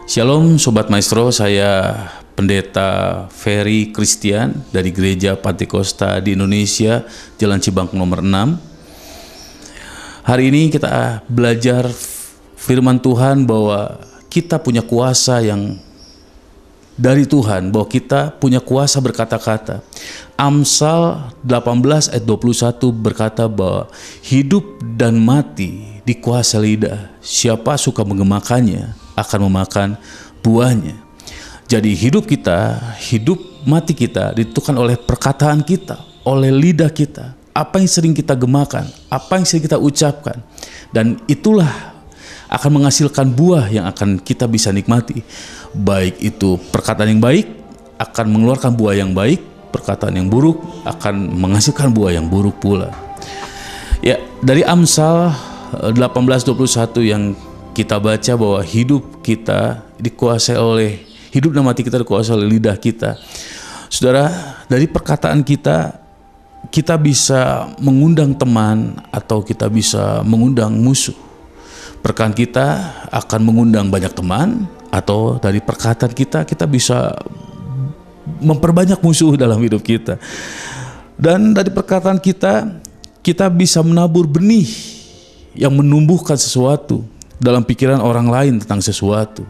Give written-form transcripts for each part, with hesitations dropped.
Shalom Sobat Maestro, saya Pendeta Ferry Christian dari Gereja Pantekosta di Indonesia, Jalan Cibangku nomor 6. Hari ini kita belajar firman Tuhan bahwa kita punya kuasa yang dari Tuhan, bahwa kita punya kuasa berkata-kata. Amsal 18 ayat 21 berkata bahwa hidup dan mati di kuasa lidah. Siapa suka mengemakannya akan memakan buahnya. Jadi hidup kita, hidup mati kita ditentukan oleh perkataan kita, oleh lidah kita. Apa yang sering kita gemakan, apa yang sering kita ucapkan. Dan itulah akan menghasilkan buah yang akan kita bisa nikmati. Baik itu perkataan yang baik akan mengeluarkan buah yang baik, perkataan yang buruk akan menghasilkan buah yang buruk pula. Ya, dari Amsal 18:21 yang kita baca bahwa hidup kita dikuasai oleh, hidup dan mati kita dikuasai oleh lidah kita. Saudara, dari perkataan kita, kita bisa mengundang teman atau kita bisa mengundang musuh. Perkataan kita akan mengundang banyak teman, atau dari perkataan kita, kita bisa memperbanyak musuh dalam hidup kita. Dan dari perkataan kita, kita bisa menabur benih yang menumbuhkan sesuatu dalam pikiran orang lain tentang sesuatu.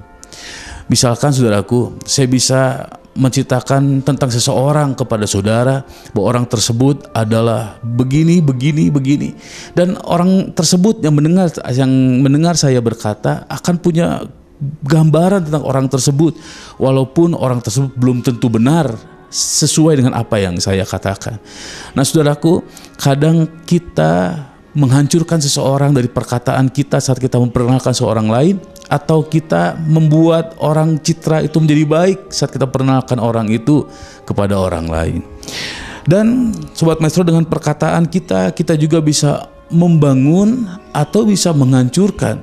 Misalkan saudaraku, saya bisa menceritakan tentang seseorang kepada saudara bahwa orang tersebut adalah begini. Dan orang tersebut yang mendengar saya berkata akan punya gambaran tentang orang tersebut, walaupun orang tersebut belum tentu benar sesuai dengan apa yang saya katakan. Nah saudaraku, kadang kita menghancurkan seseorang dari perkataan kita saat kita memperkenalkan seorang lain, atau kita membuat orang citra itu menjadi baik saat kita perkenalkan orang itu kepada orang lain. Dan Sobat Maestro, dengan perkataan kita, kita juga bisa membangun atau bisa menghancurkan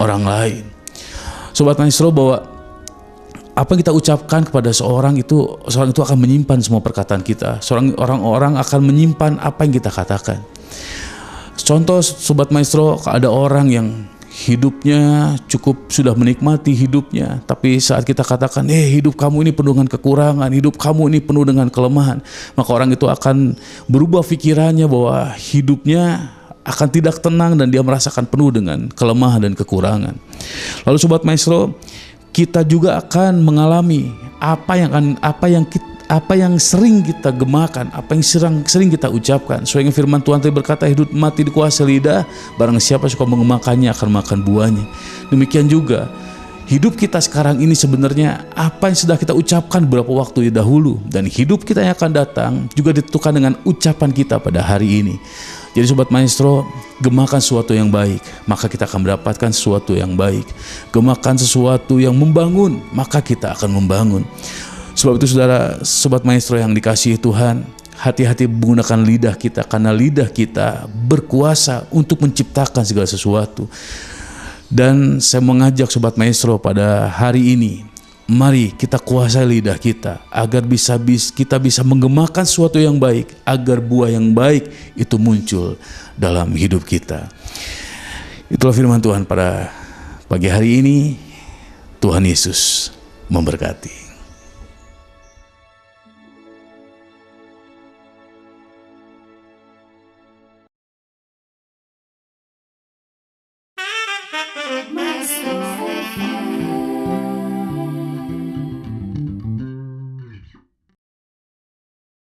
orang lain. Sobat Maestro, bahwa apa yang kita ucapkan kepada seorang itu akan menyimpan semua perkataan kita. Orang akan menyimpan apa yang kita katakan. Contoh Sobat Maestro, ada orang yang hidupnya cukup sudah menikmati hidupnya, tapi saat kita katakan, hidup kamu ini penuh dengan kekurangan, hidup kamu ini penuh dengan kelemahan, maka orang itu akan berubah pikirannya bahwa hidupnya akan tidak tenang dan dia merasakan penuh dengan kelemahan dan kekurangan. Lalu Sobat Maestro, kita juga akan mengalami apa yang sering kita gemakan, apa yang sering kita ucapkan. Sesuai dengan firman Tuhan tadi berkata, hidup mati dikuasai lidah, barang siapa suka mengemakannya akan makan buahnya. Demikian juga hidup kita sekarang ini sebenarnya apa yang sudah kita ucapkan beberapa waktu dahulu, dan hidup kita yang akan datang juga ditentukan dengan ucapan kita pada hari ini. Jadi Sobat Maestro, gemakan sesuatu yang baik, maka kita akan mendapatkan sesuatu yang baik. Gemakan sesuatu yang membangun, maka kita akan membangun. Sebab itu saudara, Sobat Maestro yang dikasihi Tuhan, hati-hati menggunakan lidah kita, karena lidah kita berkuasa untuk menciptakan segala sesuatu. Dan saya mengajak Sobat Maestro pada hari ini, mari kita kuasai lidah kita agar kita bisa menggemakan sesuatu yang baik, agar buah yang baik itu muncul dalam hidup kita. Itulah firman Tuhan pada pagi hari ini. Tuhan Yesus memberkati.